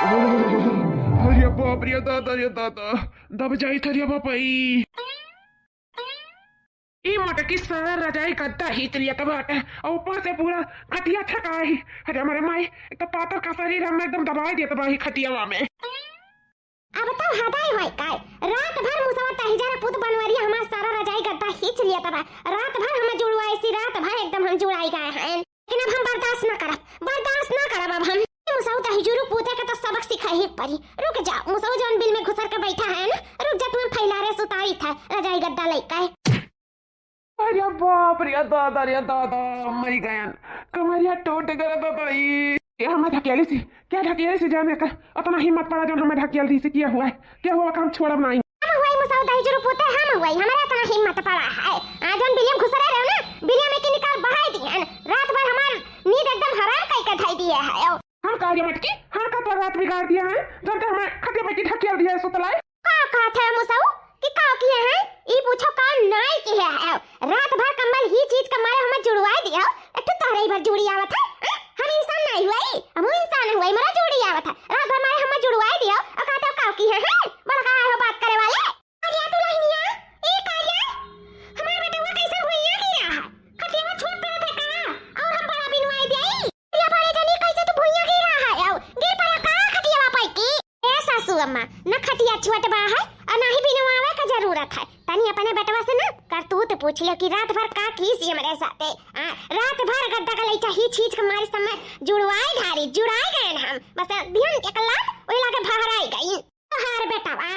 अरे बाप रे दादा रे दादा दब जाई थरिया बापाई ई मटकी सारा रजाई गद्दा हित लिया तो बाटे और ऊपर से पूरा खटिया थकाई। अरे हमारे माई एक तो पातर का शरीर हम एकदम दबाई दिया तो खटिया में। अब तो हटाई भाई काय रात भर मुसवा तहिजारा पुत बनवरी हमार सारा रजाई गद्दा हिच लिया तबा रात भर हम जुड़वाई सी रात भर एकदम हम जुड़ाई गए हैं लेकिन अब हम बर्दाश्त न करब अब हम मुसवा तहिजुरु पुते का तो सबक सिखाई ही पड़ी। रुक जा मुसवा जौन बिल में घुसर के बैठा है ना रुक जा तुम फैलारे सुताई था रजाई गद्दा लेके। अरे बाप रे दादा मरी गयन कमरिया टूट गया दादाई। हमें ढकेली से क्या ढकेली से जाने का उतना हिम्मत पड़ा जो हमें ढकेली से किया हुआ है क्या हुआ काम छोड़ब नहीं। हम हुई मुसवा तहिजुरु पुते हम हुई हमारा इतना हिम्मत पड़ा है आज हम बिलियम घुसरे रहो ना बिलियम में के निकाल बढ़ाई दिए रात भर हमार नींद एकदम हराम कई के धाई दिए है। हम कार्य मटकी हम का तो रात बिगाड़ दिया है जब हमें खटिया पे की ढकेल दिया है सुतलाई का था मुसवा कि का किए हैं ई पूछो का नाई की है रात भर कम्बल ही चीज का मारे हमें जुड़वाई दिया एक तो तारे भर जुड़ी आवत है हम इंसान नहीं हुई हम इंसान हुई मेरा जुड़ी आवत है रात भर मारे हमें जुड़वाई दिया और कहते हो का की है बड़ा का है बात करे वाले अरे तू लहनिया ए काया हमारे बेटे वो कैसे भुइया गिरा है खटिया में छोट पे फेंका और हम बड़ा बिनवाई देई या बड़े जनी कैसे तू भुइया गिरा है गिर पड़ा का खटिया वापई की ए सासू अम्मा न खटिया छोट बा है और ना ही बिनवावे का जरूरत है तनी अपने बेटवा से ना करतूत पूछ लियो कि रात भर का कीस ये मेरे साथे रात भर गद्दा का लइचा ही चीज के मारे समय जुड़ाई गए हम बस ध्यान के कलाक ओइ लागे भहराई गई हार बेटावा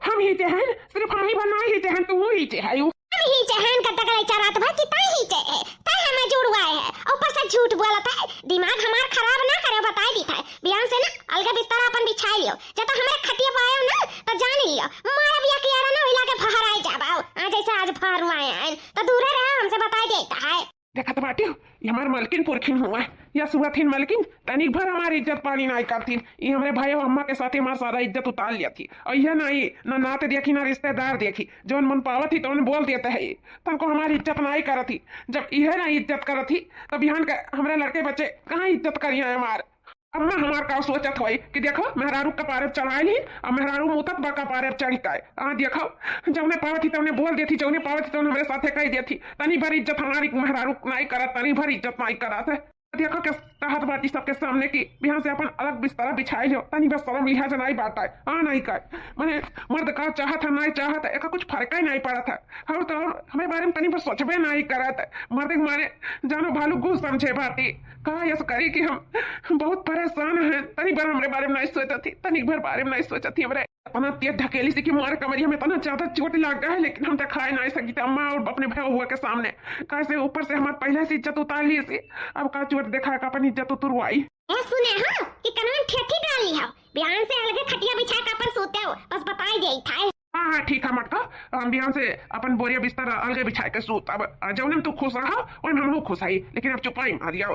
हम ही जहन सिर्फ हम ही बनाई ही जहन तू ही जहन हम ही जहन गद्दा का लइचा रात भर कितना ही जहे तय हमें जुड़वाए है ऊपर से झूठ बोला था दिमाग हमार खराब ना करे बताई दी था बियान से ना अलग बिस्तर अपन बिछाई लियो जब तो हमारे खटिया पाए ना तो जान लियो मारा बिया के यार ना इला के भहराई जाबाओ आज ऐसा आज भरवाए हैं तो दूर रहे हमसे बताई देता है। देखा तो बाटी ये हमारे मलकिन पुरखिन हुआ है या सुबह मलकिन तनिक भर हमारी इज्जत पानी नहीं करती ये हमारे भाई और अम्मा के साथ हमारा सारा इज्जत उतार लिया थी और यह नहीं ना नाते देखी ना रिश्तेदार देखी जो मन पावा थी तो उन्हें बोल देते है तुमको हमारी इज्जत नहीं कर थी जब यह ना इज्जत कर थी तब बिहान के हमारे लड़के बच्चे कहाँ इज्जत करिए हमारे अम्मा हमार का सोचत हुई कि देखो मेहरारू कपारे चढ़ाई और मेहरारू मुतत बा कपारे चढ़ता है देखो जौने पावती तौने बोल देती जौने पावती तौने हमारे साथे कह देती तनी भर इज्जत हमारी मेहरारू नहीं करत तनी भर इज्जत नहीं करत है देखो के तहत बाटी सबके सामने की बिहान से अपन अलग बिस्तरा बिछाई लो तनी बस शर्म लिहाज नहीं बाटा है नहीं कर मैंने मर्द का चाहत है नहीं चाहत है कुछ फर्क ही नहीं पड़ा था और तो हमारे बारे में तनी बस सोचबे नहीं करत मर्द के मारे जानो भालू गुस्स समझे बाटी कहा यस करी कि हम बहुत परेशान हैं तनी बार हमारे बारे में नहीं सोचा थी तनी भर बारे में नहीं सोचा थी हमारे अपना तेज ढकेली से कि मारे कमरिया में इतना ज्यादा चोट लग गया है लेकिन हम तो खाए नहीं सकी थे अम्मा और अपने भाई हुआ के सामने कैसे ऊपर से हमारे पहले से इज्जत उतार ली से अब का चोट देखा का अपन इज्जत उतरवाई सुने हां कि कनवन ठेठी डाली है बयान से अलग खटिया बिछा के अपन सोते हो बस बताई देई था। हाँ ठीक है मटका हम बिहान से अपन बोरिया बिस्तर अलगे बिछा के सूत अब जौने में तू खुश रहा वही हम खुश आई लेकिन अब चुपाई मार जाओ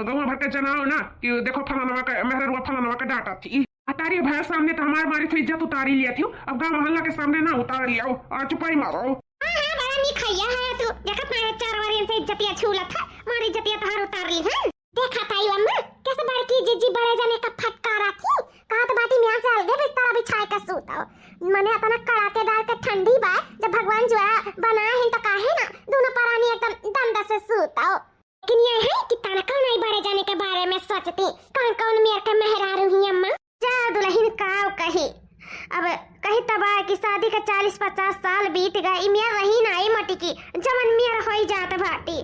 गाँव भर के जनाओ ना कि देखो फलानवा का मेहरुआ फलानवा का डांटा थी तारी भैया सामने तो हमारे मारी थी इज्जत उतारी लिया थी अब गाँव मोहल्ला के सामने ना उतार लिया चुपाई मारो। बड़ा नहीं खैया है तू देखत मारे चार बार इनसे इज्जतिया छूला था मारी इज्जतिया तहार उतार ली है देखा ताई अम्मा कैसे बड़की जिज्जी बड़े जने का फटकारा थी कहा तो बाटी मियां से अलगे बिस्तर बिछाए के सूता मने अपना कड़ाकेदार के ठंडी बा जब भगवान जो बनाए हैं तो काहे ना दोनों परानी एकदम दंड से सूता लेकिन ये है कि तनका नहीं बड़े जाने के बारे में सोचती कौन कौन मेरे के मेहरारू ही अम्मा जा दुल्हन काव कही अब कही तबा की शादी का 40-50 साल बीत गए मियां रही ना आई मटी की जमन मियां होई जात भाटी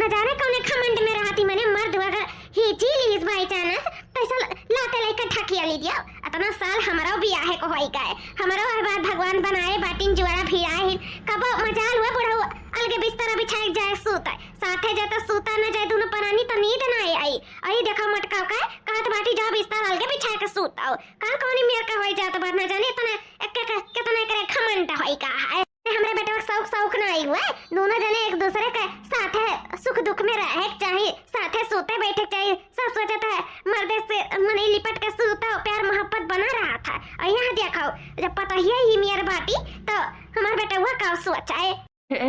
न जाने कौन खमंड में रहती मने मर्द अगर ही चीली इस भाई चानस पैसा लाते लेकर ठकिया ली दिया इतना साल हमारा बियाह को होई गए हमारा हर बार भगवान बनाए बाटिन जुआरा फिराए कब मजाल हुआ बुढ़ा हुआ अलगे बिस्तर बिछाए जाए सूता साथे जाता सूता न जाए दोनों परानी तो नींद ना आई आई देखा मटका का कहत बाटी जा बिस्तर अलगे बिछाए के सूता का कौन मियां का होई जात बात न जाने इतना कितना करे खमंड होई का है हमरे बेटा शौक ना आई हुआ दोनों जने एक दूसरे के साथ सुख दुख में रहे चाहिए साथे सोते बैठे चाहिए सब सोचता है मर्दे से मने लिपट के सूता प्यार मोहब्बत बना रहा था और यहाँ देखो जब पता ही मेरी बाटी तो हमारा बेटा हुआ का सोचा है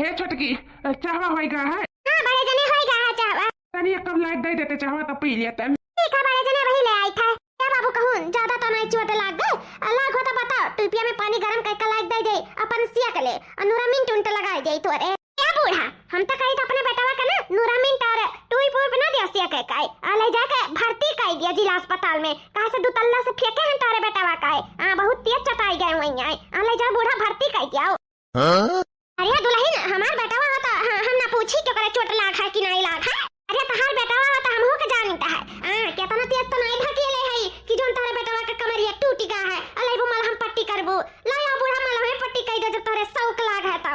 ए छोटकी चाहवा होएगा है हां बड़े जने होएगा चाहवा तनी एक कप लाइट दे देते चाहवा तो पी लेते ठीक है बड़े जने वही ले ज्यादा तो नहीं चोट लाग गए लाग होता बता टुपिया में पानी गरम करके लाग दे दे अपन सिया के ले नूरामिन टुंट लगाई दे तो रे क्या बूढ़ा हम तो कही तो अपने बेटावा का ना नूरामिन और टुई पुई बना दिया सिया के काई ले जाके भर्ती कर दिया जिला अस्पताल में कहा से दुतल्ला से फेंके हैं तारे बेटावा का है बहुत तेज चटाई गए वहीं आए ले जा बूढ़ा भर्ती कर दिया अरे दुल्हन हमार बेटावा होता हम ना पूछी क्यों करे चोट लाग है कि नहीं लाग है अरे तहार बेटावा होता हमहू के जानता है कितना तेज तो नहीं धकेले है कि जोन तारे बेटावा के कमरिया टूट गया है अले वो मलहम पट्टी करबो लाया बूढ़ा मलहम पट्टी कर दे जब तारे शौक लाग है तो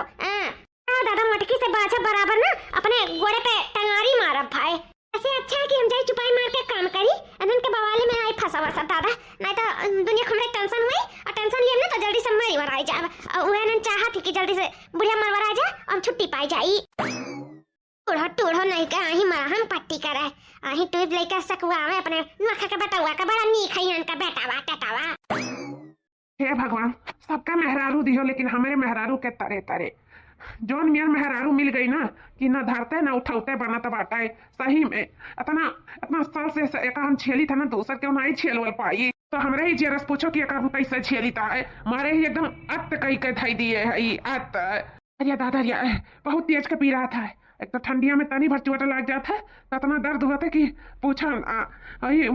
दादा मटकी से बाजा बराबर ना अपने गोड़े पे टंगारी मारब भाई ऐसे अच्छा है कि हम जाई चुपाई मार के काम करी अनन के बवाले में आई फंसा वसा दादा नहीं तो दुनिया हमरे टेंशन हुई और टेंशन लिए ना तो जल्दी से मरी मराई जाए और उन्हें चाहा थी कि जल्दी से बुढ़िया मरवा जाए और छुट्टी पाई जाई टूढ़ो टूढ़ो नहीं का आही मरहम पट्टी करे आही टूब लेके सकवा में अपने नखा के बेटावा का बड़ा नी खइयन का बेटावा टटावा हे भगवान सबका मेहरारू दियो लेकिन हमारे मेहरारू के तरे तरे जोन मियाँ मेहरारू मिल गई ना कि ना धरते ना उठाते बना तब आटाए सही में इतना इतना साल से एक हम छेली था ना दूसर क्यों नहीं छेल पाई तो हमरे ही जेरस पूछो कि एक हम कैसे छेली था मारे ही एकदम अत कई के थई दिए है अत अरे दादा बहुत तेज के पी रहा था एक तो ठंडिया में तनी भर चोट लग जाता है तो इतना दर्द होता है कि पूछा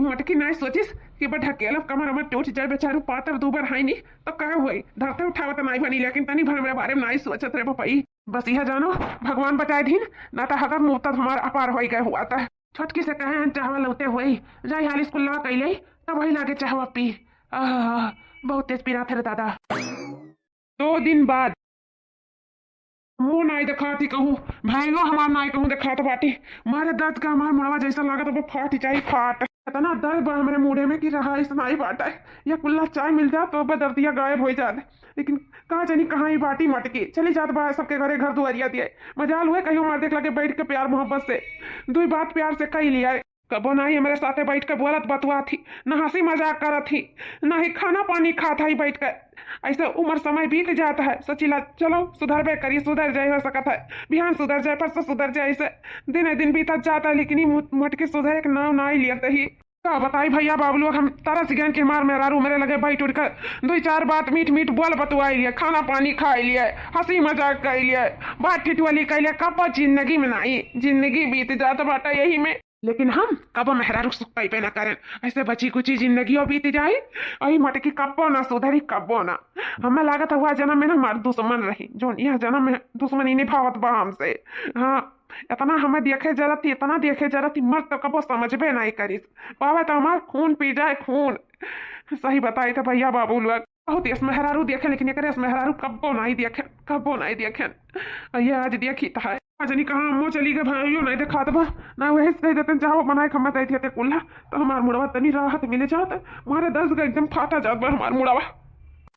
मटकी नहीं सोचिस कि बट ढकेलब कमर अमर टूट जाए बेचारू पातर दूबर है नहीं तो क्या हुई धरते उठावत नहीं बनी लेकिन तनी भर मेरे बारे में नहीं सोचत रे पपई बस यह जानो भगवान बचाए दिन ना तो हगर मुँह तक हमारा अपार हो गए हुआ था छोटकी से कहे चाहवा लौटे हुए जाए हाल स्कूल लगा कैले तब वही लागे चाहवा पी बहुत तेज पी रहा था दादा 2 दिन बाद मुँह नहीं दिखा थी कहूँ भाईगो हमार नहीं कहूँ दिखा तो बाटी मारे दर्द का हमारा मुड़वा जैसा लगा तो वो फाट जाए फाट इतना दर्द बा हमारे मुड़े में कि रहा इस नहीं बाटा है या कुल्ला चाय मिल जाए तो दर्दिया गायब हो जाए लेकिन कहाँ जानी कहाँ ही बाटी मटकी चली जात बा सबके घरे घर दुआरिया दिए मजाल हुए कहीं मार देख लगे बैठ के प्यार मोहब्बत से 2 बात प्यार से कही लिया कबो ना ही मेरे साथे बैठ के बोलत बतुआ थी न हंसी मजाक करत थी न ही खाना पानी खाता ही बैठ कर ऐसे उम्र समय बीत जाता है सोचिला चलो सुधर बे करी सुधर जाए हो सकता है बिहान सुधर जाए परसों सुधर जाए ऐसे दिन बीतत जाता है लेकिन मटके सुधर के नाम ना ही लिया ही का बताई भैया बाबू लोग हम तारा सिगन के मार मेहरारू मेरे लगे बैठ उठ कर 2-4 बात मीठ मीठ बोल बतुआई लिए खाना पानी खाई लिए हंसी मजाक कर लिए बात ठिठुअली कर लिए कब जिंदगी में नहीं जिंदगी बीत जाता बाटा यही में लेकिन हम कब मेहरारू सुखई पे ना करें ऐसे बची कुची जिंदगी बीत जाए अही मटकी कब्बो ना सुधरी कब्बो ना हमें लागत हुआ जन्म में ना हमारे दुश्मन रही जो यह जन्म में दुश्मनी निभावत बा हमसे हाँ इतना हमें देखे जरूरत थी इतना देखे जरूरत थी मर्द तो कबो समझबे नहीं करी पावे तो हमार खून पी जाए खून सही बताई तो भैया बाबू लोग बहुत इस मेहरारू देखे लेकिन एक मेहरारू कब्बो नहीं देखे ये आज देखी था जनी कहाँ अम्मो चली गए भाइयों नहीं देखा बा ना वही कह देते चाहो बनाए खम्मा तय थे कुल्ला तो हमार मुड़वा तनी राहत मिले जाता मारे 10 का एकदम फाटा जात बा हमार मुड़वा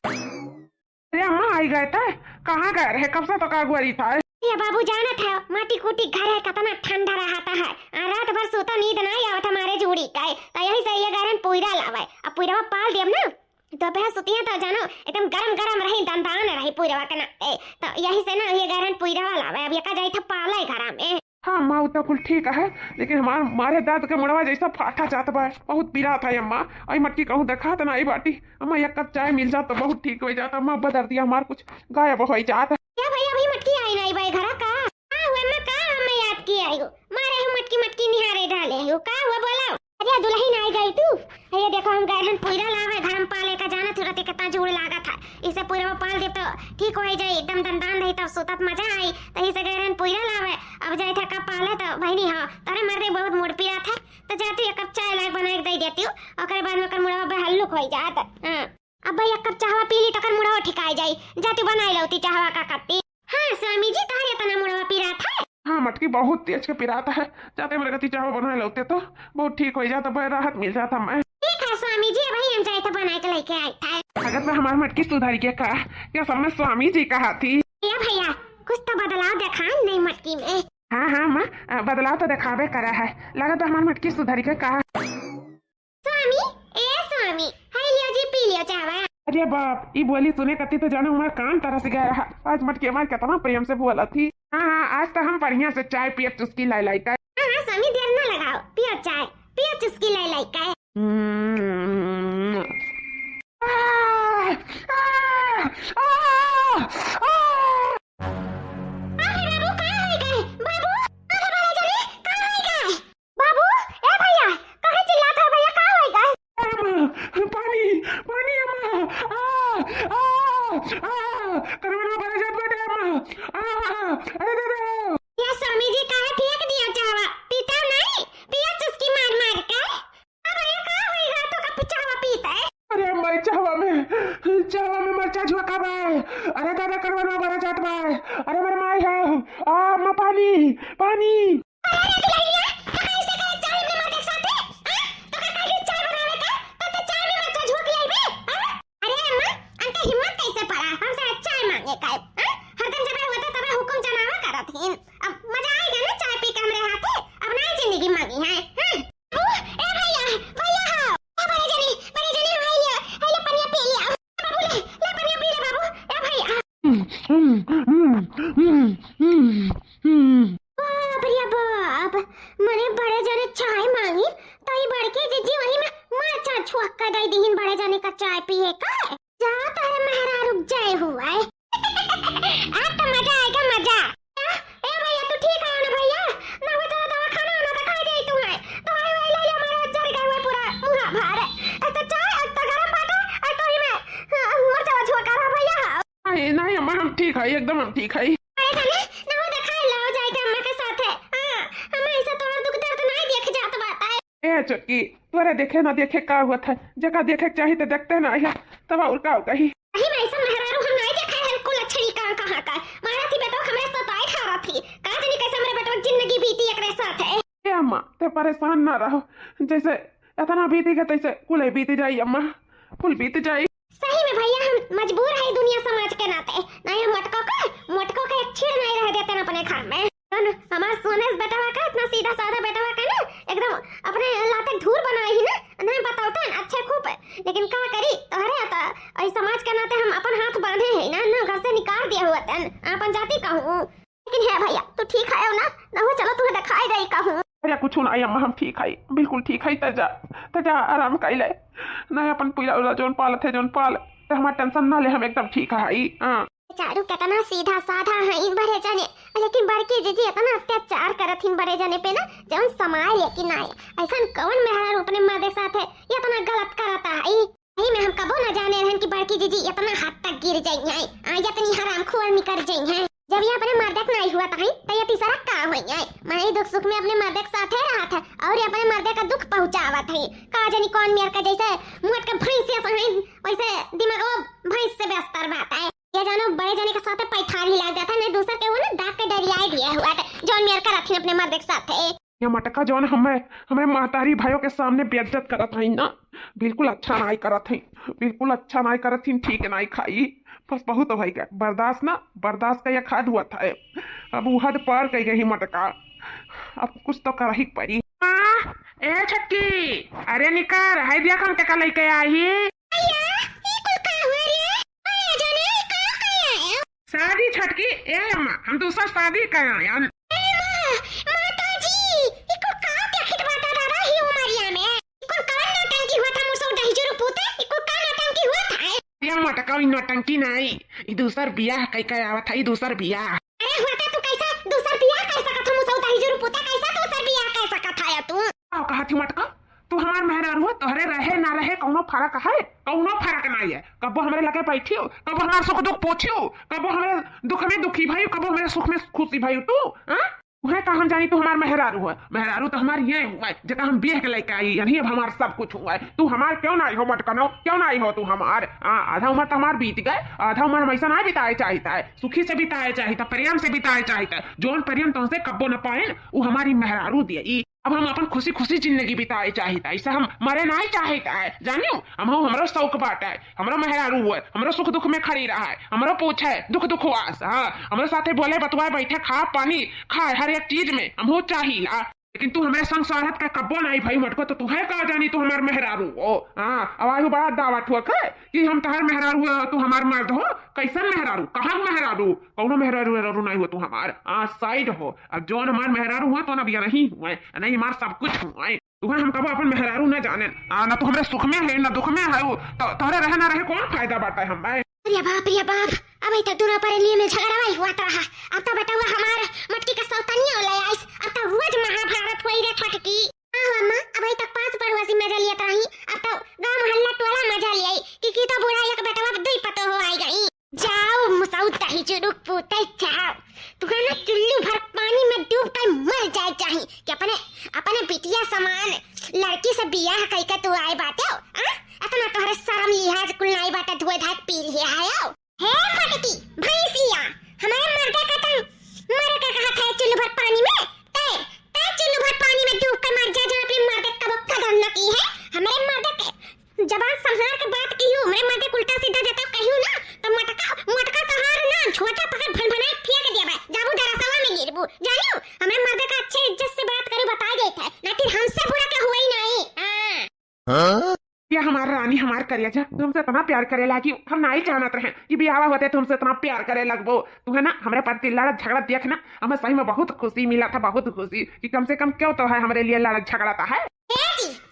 अरे अम्मा आई गए थे कहाँ गए रहे कब से तो का गुआरी था ये बाबू जाना था माटी कुटी घर है कितना ठंडा रहता है रात भर सोता नींद नहीं आवत हमारे जोड़ी का तो यही से ये गरम पुईरा लावे अब पुईरा पाल दियम ना दोपहर सुती है तो जानो एकदम गरम गरम रही दंदान रही पुईरा का ना तो यही से ना ये गरम पुईरा लावे अब ये का जाई था पाले घर में हाँ अम्मा तो कुल ठीक है लेकिन हमारे दांत के मुड़वा जैसा फाटा जाता बा बहुत पीरा था अम्मा आई मटकी कहूँ देखा तो नहीं बाटी अम्मा एक कप चाय मिल जाता तो बहुत ठीक हो जाता अम्मा बदल दिया हमार कुछ गायब हो जाता क्या भैया अभी मटकी आई नहीं भाई घर का हुआ मैं का हमें याद किया आयो मारे हम मटकी निहारे डाले हो का हुआ बोला अरे दुल्हन आई गई तू ये देखो हम गए हम पुईरा लावे घर में पाले का जाना थोड़ा कितना जोड़ लागा था इसे पुईरा पाल दे तो ठीक हो जाए एकदम दंदान रही तो सुतत मजा आई तो इसे गए हम पुईरा लावे अब जाए था का पाले तो बहनी हां तारे मर्दे बहुत मोड़ पिया था तो जाती एक कप चाय लाके बना के दे देती हूं और बाद में कर मुड़ा पे हल्लुक हो जाता हां अब भाई एक कप चाहवा पी ली तो कर मुड़ा ठिकाई जाई जाती बनाई लौती चाहवा का कप्पी हां स्वामी जी तारे तना मुड़ा पी रहा था हाँ मटकी बहुत तेज के पिराता है जाते मेरे गति चावल बना लेते तो बहुत ठीक हो जाता भाई राहत मिल जाता मैं ठीक है स्वामी जी भाई हम जाए तो बना के लेके आए थे अगर मैं हमारी मटकी सुधारी के कहा क्या सब में स्वामी जी कहा थी ये भैया कुछ तो बदलाव देखा नहीं मटकी में हाँ माँ बदलाव तो दिखावे करा है लगा तो हमारी मटकी सुधारी के कहा स्वामी हाय लियो जी पी लियो चावल अरे बाप ये बोली सुने करती तो जानो हमारा कान तरह से गया रहा आज मटकी हमारे कितना प्रेम से बोला थी हाँ आज तो हम बढ़िया से चाय पिए चुस्की लाई का हाँ स्वामी देर न लगाओ पियो चाय पियो चुस्की लाई का करवनवा भरा जात बाटे अम्मा। अरे दादा ये स्वामी जी का फेंक दिया चावा पीता नहीं पिया चुस्की मार मार के अब ये का होएगा तो का चावा पीता है। अरे अम्मा चाहवा में मरचा झोंका बा। अरे दादा करवनवा भरा जात बा। अरे मेरे माई है अम्मा पानी पानी। अरे दिलैया तो कैसे करे चाय में मत एक साथे तो का काहे चाय बनावे का तो चाय में मत झोंक लेबे। अरे अम्मा अंते हिम्मत कैसे पड़ा हमसे चाय मांगे का हरदम जब होता तब हुकुम चलावा करत हिन। अब मजा आएगा ना चाय पी के हमरे हाथे अब नई जिंदगी मांगी है। ए भैया भैया ए बड़े जनी हाय पनिया पी लिया बाबू ले पनिया पी ले बाबू। ए भैया भैया बाप मने बड़े जने चाय मांगी तो ये बड़के जीजी वही में मरचा छुक्का दे दीहिन बड़े जने का चाय पिए का जा तारे मेहरा रुक जाए हुआ है। आज तो मजा आएगा मजा। ए भैया तू ठीक है ना भैया ना वो तो दवा खाना ना तो खाई दे तुम्हें तो आई वही ले हमारा जर गया हुआ पूरा मुंह भार तो चाय तो गरम पाटा तो ही में मरचा छुक्का रहा भैया। नहीं अम्मा हम ठीक है एकदम हम ठीक है। अरे जाने ना वो दिखाई लो जाएगा अम्मा के साथ है। हां हमें ऐसा तोरा दुख दर्द नहीं देख जात बात है। ए चुटकी तोरे देखे ना देखे का हुआ था जगह देखे चाहिए तो देखते ना है तब और का कही अही मैं ऐसा मेहरारू हम नहीं देखा है कुल अच्छी कहां का मारा थी बेटा हमरे साथ आई खा रहा थी का जाने कैसे हमरे बेटा जिंदगी बीती एकरे साथ है। ए अम्मा ते परेशान ना रहो जैसे इतना बीतेगा तैसे कुल बीत जाई अम्मा कुल बीत जाई। सही में भैया हम मजबूर है दुनिया समाज के नाते नहीं हम मटको के एक छीड़ नहीं रह देते ना अपने घर में। हमारा सोनेस बेटा का इतना सीधा साधा बेटा का ना एकदम अपने लाते धूर बनाई ही ना नहीं बताओते अच्छे खूब लेकिन क्या करी तोहरे आता और समाज के नाते हम अपन हाथ बांधे हैं ना घर से निकाल दिया हुआ तन अपन जाति कहूँ लेकिन है भैया तू ठीक है ना हो चलो तुम्हें दिखाई दे कहूँ। अरे कुछ नहीं अम्मा हम ठीक है बिल्कुल ठीक है तजा आराम कर ले ना अपन पूरा जोन पाल थे जोन पाल हमारा टेंशन ना ले हम एकदम ठीक है। चारू कितना सीधा साधा है इन बड़े जने लेकिन बड़की जीजी इतना अत्याचार करत हिन बड़े जने पे ना जौन समाए लेकिन आए ऐसा कौन मेहरा अपने मर्दे साथ है ये इतना गलत करता है। यही में हम कबो न जाने रहन कि बड़की जीजी इतना हद तक गिर जाई है इतनी हरामखोर निकल जाई है। जब ये अपने मर्दे नहीं हुआ था तो ये तीसरा का हुई है मैं दुख सुख में अपने मर्दे के साथ रहा था और ये अपने मर्दे का दुख पहुंचावा था का जानी कौन मेर का जैसे मुंह का भैंस से वैसे दिमाग भैंस से बेस्तर बात है। ये जानो बड़े जने के साथ पैठार ही लग जाता है दूसरे के वो ना डाक के डरियाई दिया हुआ था जौन मेर का रखी अपने मर्दे के साथ है। ये मटका जौन हमें मातारी भाइयों के सामने बेइज्जत करत हई ना बिल्कुल अच्छा नहीं करत हई बिल्कुल अच्छा नहीं करत हई ठीक नहीं खाई बस बहुत हो गया बर्दाश्त का ये खाद हुआ था अब वो हद पार कर गई मटका अब कुछ तो कर ही पड़ी। ए छक्की अरे निकर है दिया कम के लेके आई शादी छटकी ए अम्मा हम दूसरा शादी कर आए माताजी इको का देखत बाटा दादा ही उमरिया में इको का नौटंकी हुआ था मुसो दही जरूर पूते इको का नौटंकी हुआ था ये मटका नौटंकी नहीं ये दूसर बियाह कई आवत है दूसर बियाह। अरे होता तू कैसा दूसर बियाह कैसा का मुसो दही जरूर पूते कैसा दूसर बियाह कैसा का था तू आओ कहा थी मटका तू हमार मेहरारू है तोहरे रहे ना रहे कौनो फर्क है कौनो फर्क नहीं है कबो हमारे लगे बैठी हो कबो हमारे सुख दुख पूछियो कबो हमारे दुख में दुखी भाई कबो हमारे सुख में खुशी भाई तू वह का हम जानी तू हमार मेहरारू है मेहरारू तो हमार ये हुआ है जगह हम बियाह के लेके आई यानी अब हमार सब कुछ हुआ है तू हमार क्यों नहीं हो मटकनो क्यों नहीं हो तू हमार आधा उम्र तो हमार बीत गए आधा उम्र हमेशा नहीं बिताए चाहता है सुखी से बिताए चाहता प्रेम से बिताए चाहता है जोन प्रेम तुमसे कब्बो न पाए वो हमारी मेहरारू दिए अब हम अपन खुशी खुशी जिंदगी बिताए चाहता है ऐसा हम मरे नहीं चाहता है जानियो हम हमारा शौक बाटा है हमारा मेहरारू है हमारा सुख दुख में खड़ी रहा है हमारा पूछ है दुख दुख वास हमारे साथे बोले बतवाए बैठे खा पानी खाए हर एक चीज में हम हो चाहिए लेकिन तू हमारे संग स्वागत का कब्बो नहीं भाई मटको तो तुम्हें कहा जानी तू हमारे मेहरारू हो अब बड़ा दावत हुआ कि हम तुम्हारे मेहरारू हो तू हमारे मर्द हो कैसन मेहरारू कहाँ मेहरारू कौनो मेहरारू नहीं हो तू हमार साइड हो अब जो हमारे मेहरारू हुआ तो ना बिया नहीं हुआ नहीं हमारा सब कुछ हुआ है तुम्हें हम कब अपन मेहरारू न जाने ना तो हमारे सुख में है ना दुख में है वो तोहरे रहे ना रहे कौन फायदा बाटा है हमें। अरे बाप अभी तक दोनों पर लिए में झगड़ा ही हुआ रहा अब तो बेटा हुआ हमारा मटकी का सौतनिया ले आई अब तो रोज महाभारत हुई रे छटकी अम्मा अभी तक 5 पड़ोसी मजा लिया रही अब तो गांव मोहल्ला टोला मजा ले आई कि तो बुढ़ा एक बेटा अब दुई पतो हो आई गई लइका तू आए बाटे अतना तोहरे शर्म लिहाज कुल नाई बाटे धोए धाक पी लिया है हे मटकी भैंसिया हमारे मर्दे का तंग मरे का कहा था चुल्लू भर पानी में ते चुल्लू भर पानी में डूब कर मर जा जो अपने मर्दे का कदम न की है हमारे मर्दे के जबान संभाल के बात की हूं मेरे मर्दे उल्टा सीधा जाता कहूं ना तो मटका तहार ना छोटा पकड़ भनभनाए फेंक दिया बे जाबू दरसवा में गिरबू जानियो हमारे मर्दे का अच्छे इज्जत से बात करे बता देता है ना फिर हमसे बुरा क्या हुआ ही नहीं हाँ? ये हमारा रानी हमार करिया जा तुमसे इतना प्यार करे लागी हम नहीं जानत रहे कि बियाह होते तुमसे इतना प्यार करे लगबो तू है ना हमारे प्रति लड़त झगड़ा देखना हमें सही में बहुत खुशी मिला था बहुत खुशी कि कम से कम क्यों तो है हमारे लिए लड़त झगड़ा है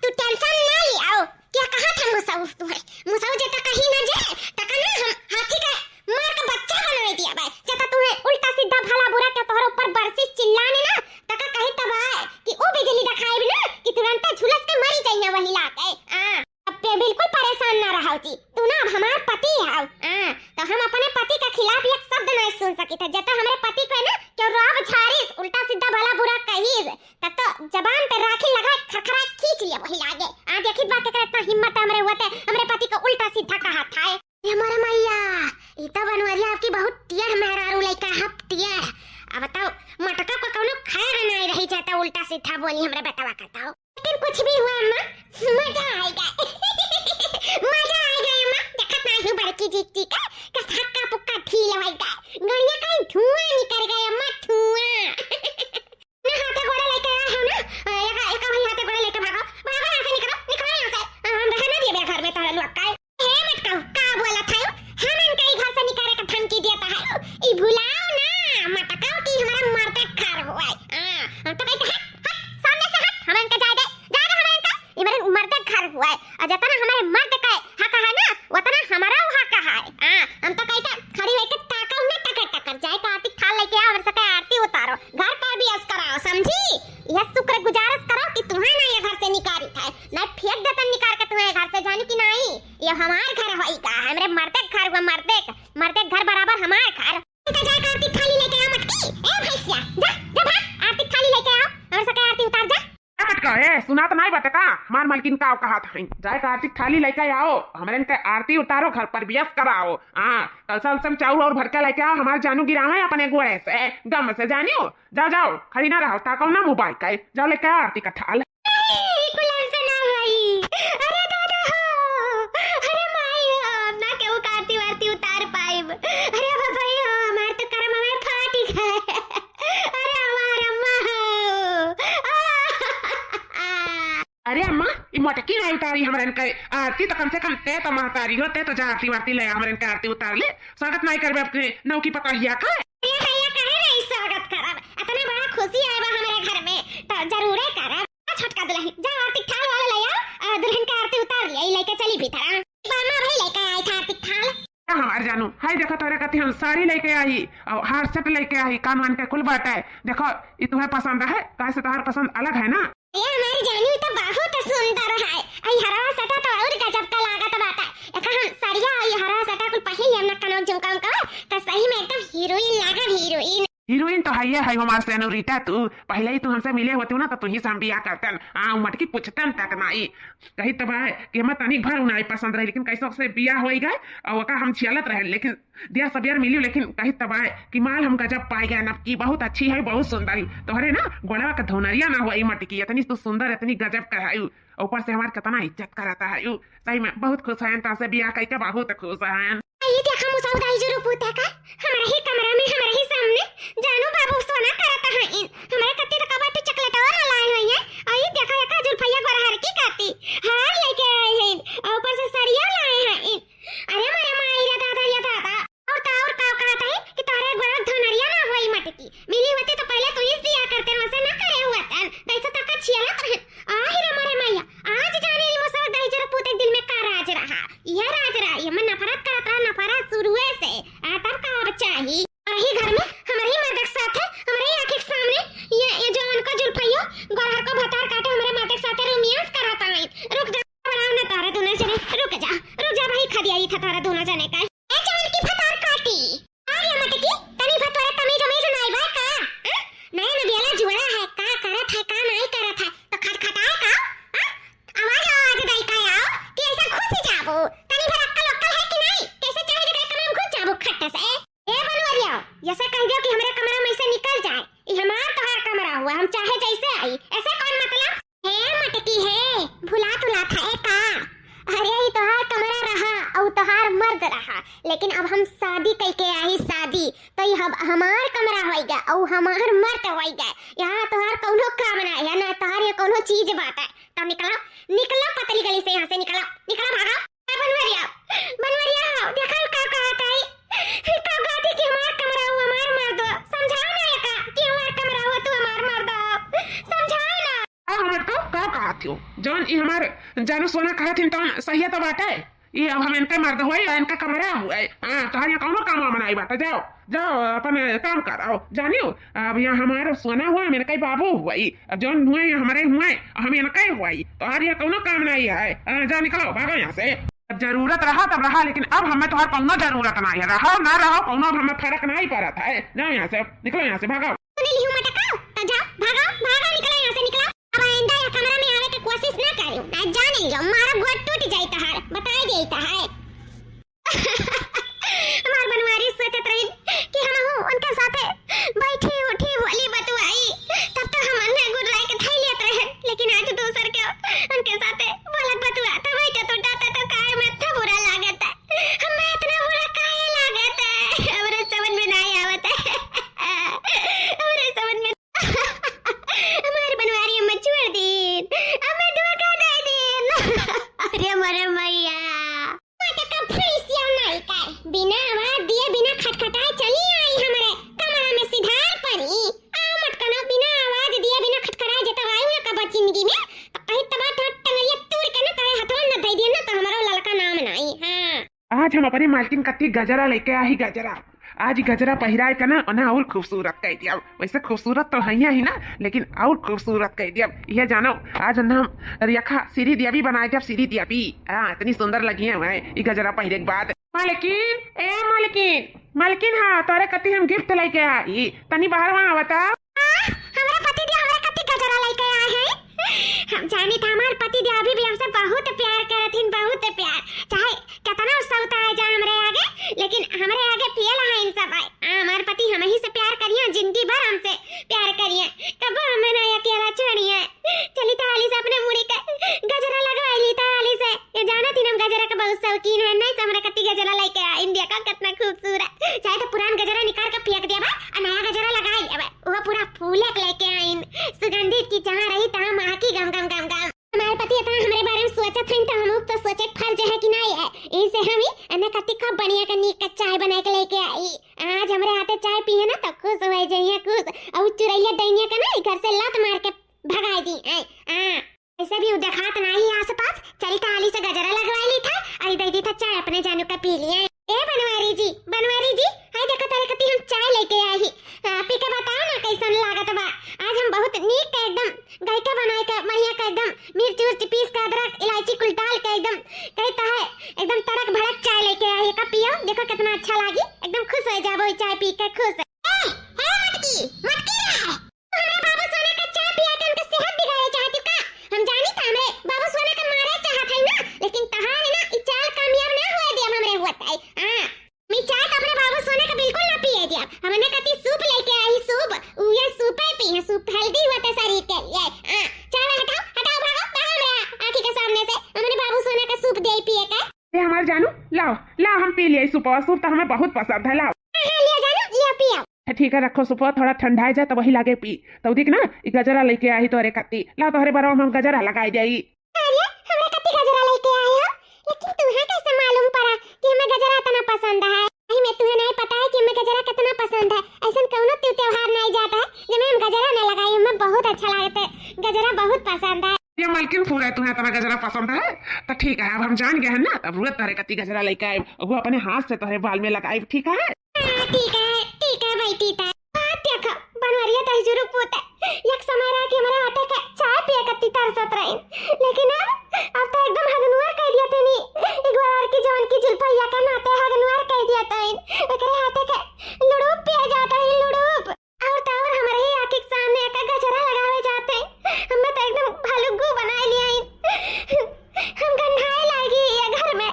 तू टेंशन ना ले आओ क्या कहा था मुसाऊ तुम्हें मुसाऊ जता कहीं ना जाए तका ना हम हाथी का मार का बच्चा बनवा दिया भाई जता तुम्हें उल्टा सीधा भला बुरा के तोहर ऊपर बरसी चिल्लाने ना तका कहीं तब आए कि ओ बिजली दिखाई भी ना कि तुरंत झुलस के मरी जाइए वही लाके अब पे बिल्कुल परेशान ना रहो जी तू ना अब हमार पति है तो हम अपने पति के खिलाफ एक शब्द नहीं सुन सकी थे जता हमारे पति को ना क्यों राव झाड़िस उल्टा सीधा भला बुरा कहीस तब तो जबान पे राखी लगा खरखरा खींच लिया वही लागे आज देखित बात करे इतना हिम्मत हमरे होते हमरे पति को उल्टा सीधा कहा था ये हमारा मैया ई तो बनवरिया आपकी बहुत टियर मेहरारू लइका हप टियर अब बताओ मटका को कोनो खाए नहीं रही जाता उल्टा सीधा बोली हमरे बेटवा कहता हो लेकिन कुछ भी हुआ अम्मा मजा आएगा मजा आएगा अम्मा देखत नहीं हूं बड़की जीती का हक्का पुक्का ढील होएगा गड़िया का धुआं निकल गया अम्मा धुआं ना हाथे घोड़ा लेके आया हो ना एक भाई हाथे घोड़ा लेके भागो भागो यहां से निकलो यहां से हम रहने दिए घर में तोरा लोग का हे मटका का बोला था हम इनका घर से निकाले का धमकी देता है ई भुलाओ ना मटका की हमारा मरते खर हुआ हम तो कहते हैं सामने से हट हम इनका जाए हमें इनका ये मेरे मरते घर हुआ है जतना हमारे मर्द का हक है ना उतना हमारा हक है हम तो कहते खड़ी होके ताकाऊ ना टकर जाए का आरती खा लेके आओ और सके आरती उतारो घर पर भी ऐसा कराओ समझी यह शुक्र गुजारिश करो कि तुम्हें ना ये घर से निकाली था ना फेंक देता निकाल के तुम्हें घर से जाने की नहीं ये हमार घर होएगा हमरे मरते घर हुआ मरते घर बराबर हमार घर तो जाए का आरती थाली लेके आ मटकी ए भैंसिया जा भाग आरती थाली लेके आओ और सके आरती उतार जा मटका ए सुना तो नहीं बटका हमार मालकिन का कहा था जाए का आरती थाली लेके आओ हमारे इनके आरती उतारो घर पर बियस कराओ कल से चाउल और भरके लेके आओ हमारे जानू गिरावे अपने गोड़े से गम से जानियो जाओ जाओ खड़ी ना रहो ताको ना मोबाइल का जाओ लेके आओ आरती का थाल अरे दादा अरे माई ना क्यों आरती वारती उतार पाइब अरे बाबा हमार तो कर्म में फाटी गए अरे हमार अरे अम्मा ये मटकी नहीं उतारी हमारे इनके आरती तो कम से कम ते तो महतारी होते तो जा आरती वारती ले हमारे इनके आरती उतार ले स्वागत नहीं करबे अपने नौ की पता हिया का ये भैया कहे नहीं स्वागत करब इतना बड़ा खुशी आएगा हमारे घर में तो जरूर करब छोटका दुल्हन जा आरती थाल वाला ले आओ दुल्हन का आरती उतार ले लेके चली भीतर मामा भाई लेके आई था आरती थाल हमार जानू हाय देखो तोरे कति हम साड़ी लेके आई और हार सेट लेके आई कान वान के कुल बात है देखो ये तुम्हें पसंद है कैसे तुम्हारा पसंद अलग है ना ये हमारी जानू तो बहुत सुंदर है आई हरा सटा तो और गजब का लागत बात है एक हम साड़िया आई हरा सटा कुल पहले हमना कनो झुमका का तो सही में एकदम हीरोइन लागत हीरोइन तो है हमारे से रीटा तू पहले ही तू हमसे मिले होते ना तो तू ही से हम बिया करतन मटकी पूछतन तक नहीं कही तब है कि हमें तनिक भर नहीं पसंद रही लेकिन कैसे से बिया हो गए और ओका हम छियलत रहे लेकिन दिया सबियर मिली लेकिन कही तब है कि माल हम गजब पाए गए ना की बहुत अच्छी है बहुत सुंदर तोहरे ना गोड़वा का धौनरिया ना हुआ मटकी इतनी तू सुंदर इतनी गजब का है ऊपर से हमारे कितना इज्जत कराता है सही में बहुत खुश है तासे बिया कई के बहुत खुश है ये देखा मुसाउदाई जो रूप का हमारे ही कमरा में हमारे ही सामने जानू बाबू सोना करता है इन हमारे कत्ते तक बाटू चॉकलेट और लाए हुए हैं और ये देखा एक जुल्फैया गरहर की काती हार लेके आए हैं और ऊपर से सड़िया लाए हैं इन अरे मेरे मायरा दादा या दादा और का कहता है कि तारे गोरा धनरिया ना होई मटकी मिली होती तो पहले तो इस दिया करते वैसे ना करे हुआ तन तैसे तक छियाला तरह आहिर हमारे मैया आज जाने नी मुसाउदाई जो रूप दिल में का राज रहा यह राज रहा ये मन नफरत करता नफरत शुरू से तब का बच्चा ही रही घर में हमारे ही मर्द के साथ है हमारे ही आंखें के सामने ये जो उनका जुल्फैया गरहर को भतार काटे हमारे मर्द के साथ रोमियांस कराता है रुक जा बनाओ ना तारे दोनों जने रुक जा भाई खदिया ही था तारा दोनों जने का ए जवन की भतार काटी आगे मटकी तनी भतवारे तमीज नहीं बा का नया नबियाला जुड़ा है का करत है का नहीं करत है तो खटखटाए का आवाज बाबू तनी भर अक्कल अक्कल है कि नहीं कैसे चाहे जगह कमरा में घुस जाबू खट्टा से ए बनवरिया जैसे कह दियो कि हमरे कमरा में से निकल जाए ये हमार तोहार कमरा हुआ हम चाहे जैसे आई ऐसे कौन मतलब है मटकी है भुला तुला था ए का अरे ये तोहार कमरा रहा और तोहार मर्द रहा लेकिन अब हम शादी करके आई शादी तो ये अब हमार कमरा होइगा और हमार मर्द होइगा यहाँ तोहार कौनो काम ना है ना तोहार ये कौनो चीज बात है तब निकलो निकलो पतली गली से यहाँ से निकलो निकलो भागो बनवरिया बनवरिया देखो का कहता है का गाती कि हमार कमरा हुआ हमार मर्द समझाओ ना का कि हमार कमरा हुआ तू हमार मर्द समझाओ ना हमर को का कहत हो जौन ई हमार जानू सोना कहत हिन तौन सही तो बाटे ये अब हम इनके मर्द हुए इनका कमरा हुआ हां तोहर कौनो काम बनाई बाटे जाओ जाओ अपन काम कराओ जानियो अब यहाँ हमारा सोना हुआ मेरे कई बाबू हुआ अब जौन हुए हमारे हुए हम इनका ही हुआ तोहर यहाँ कौनो काम नहीं है जा निकलो भागो यहाँ से अब जरूरत रहा तब रहा लेकिन अब हमें तोहर कौनो जरूरत नहीं है रहो ना रहो कौनो हमें फर्क नहीं पड़ता है जाओ यहाँ से निकलो यहाँ से भागो सुनी लियो मटका तो जाओ भागो भागो निकलो यहाँ से निकलो अब आइंदा ये कमरा में आने की कोशिश ना करियो मैं जान लियो मारा गोट टूट जाई तहार बता देता है हमार बनवारी सोचत रही कि हम हूं उनके साथे बैठी उठी बोली बतवाई तब तो हम अन्ना गुडराई के थई लेत रहे लेकिन आज दूसर के उनके साथे बोलत बतवा तो बैठे तो डाटा तो काहे में था बुरा लागत है हमें इतना बुरा काहे लागत है हमरे समझ में नहीं आवत है हमरे समझ में हमार बनवारी हम छोड़ दी हमें धोखा दे दी अरे मरे मैया मटका फैसिया नहीं कर बिना आवाज दिए बिना खटखटाए चली आई हमारे कमरा में सिधार पड़ी आ मटकनो बिना आवाज दिए बिना खटखटाए जता आयु ना कब जिंदगी में तो कहीं तबा तो टंगरिया तोड़ के ना तारे हाथों न दे दिए ना तो हमारा लड़का नाम नहीं हां आज हम अपनी मालकिन कत्ती गजरा लेके आई गजरा आज गजरा पहिराए का ना और खूबसूरत कह दिया वैसे खूबसूरत तो है ही ना लेकिन और खूबसूरत कह दिया ये जानो आज नाम रेखा सीरी देवी बनाए जब सीरी देवी इतनी सुंदर लगी है ये गजरा पहरे के बाद मालकिन ए मालकिन मालकिन हाँ तोरे कत्ती हम गिफ्ट लेके आई तनी बाहर वहाँ बता हमारा पति देव हमारे कत्ती गजरा लेके आए हैं हम जाने था हमारे पति देव अभी भी हमसे बहुत प्यार करथिन बहुत प्यार चाहे कितना सौता है जा हमरे आगे लेकिन हमरे आगे पियल है इन सब हमारे पति हम ही से प्यार करिए जिंदगी भर हमसे प्यार करिए कब हमें ना अकेला छोड़िए चली ताली से अपने मुड़ी का गजरा लगवा ली ताली से ये जाना थी हम गजरा का बहुत शौकीन है नहीं हमरे कत्ती गजरा लेके आ इंडिया का कितना खूबसूरत चाहे तो पुराना गजरा निकाल के फेंक दिया और नया गजरा लगा लिया वो पूरा फूले लेके आइन सुगंधित की जहां रही तहां महकी गम गम गम गम हमारे पति इतना हमारे बारे में सोचत हैं तो हम तो सोचे फर्ज है कि नहीं है इनसे हम ही अन्ना कत्ती खूब बढ़िया का नीक का चाय बना के लेके आई आज हमारे हाथे चाय पिए ना तो खुश हो जाइए खुश और चुरैया डैनिया का ना घर से लात मार के भगा दी ऐसे भी दिखात नहीं आस पास चली ताली से गजरा लगवा ली था अरे दे दी था चाय अपने जानू का पी लिया ए बनवारी जी हाय देखो तारे कत्ती हम चाय लेके आई पी के बताओ ना कैसन लागत बा आज हम बहुत नीक का एकदम गईका बनाए का बढ़िया का एकदम मिर्च उर्च पीस का अदरक इलायची कुल डाल के एकदम कहता है एकदम तड़क भड़क चाय लेके आई का पियो देखो कितना अच्छा लागी एकदम खुश हो जाबो चाय पी के खुश है मटकी रे हमारे बाबू सोने का चाय पिया के उनका सेहत बिगाड़े चाहती का हम जानी था हमें बाबू सोने का मारे चाहत है ना लेकिन तहां है ना ई चाल कामयाब ना हुए दिया हमरे हुआ है हां मैं चाय तो अपने बाबू सोने का बिल्कुल ना पिए दिया हमने कती सूप लेके आई सूप ये सूप है पी है सूप हेल्दी होता शरीर के लिए चाय हटाओ हटाओ भागो भागो मेरा आंखी के सामने से हमने बाबू सोने का सूप दे पिए का ये हमारे जानू लाओ लाओ हम पी लिए सूप सूप तो हमें बहुत पसंद है लाओ हां लिया जानू लिया पियो ठीक है रखो सुपो थोड़ा ठंडा जाए तो वही लागे पी तो देख ना ये गजरा लेके आई तोरे कत्ती ला तोहरे बारे में हम गजरा लगाई जाई अरे हमरे कत्ती गजरा लेके आए हो लेकिन तुम्हें कैसे मालूम पड़ा कि हमें गजरा इतना पसंद है नहीं मैं तुम्हें नहीं पता है कि हमें गजरा कितना पसंद है ऐसा कौनो त्योहार नहीं जाता है जब हम गजरा न लगाई हमें बहुत अच्छा लगता है गजरा बहुत पसंद है ये मालकिन पूरा है तुम्हें इतना गजरा पसंद है तो ठीक है अब हम जान गए हैं ना तब रोज तोरे कत्ती गजरा लेके आए वो अपने हाथ से तोरे बाल में लगाई ठीक है ठीक है भाई ठीक है देखो बनवरिया तही जुरू पोता एक समय रहा कि हमारे हाथे का चाय पिया कत्ती तरसत रही लेकिन अब तो एकदम हगनुआर कह दिया थे नी एक बार की जवान की जुल्फैया का नाते हगनुआर कह दिया था एकरे हाथे का लुड़ूप पिया जाता है लुड़ूप और तो और हमारे ही आंख के सामने का गजरा लगावे जाते हैं हमें तो एकदम भालुगू बना लिया हम गंधाए लागी ये घर में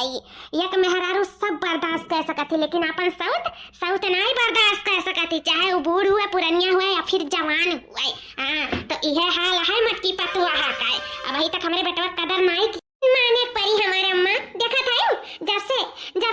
हुई एक मेहरारू सब बर्दाश्त कर सकती लेकिन अपन सऊत नहीं बर्दाश्त कर सकती चाहे वो बूढ़ हुए पुरनिया हुए या फिर जवान हुए। हाँ तो यह हाल है मटकी पतुआ का। अब अभी तक हमारे बेटवा कदर नहीं माने परी हमारे अम्मा देखा था जब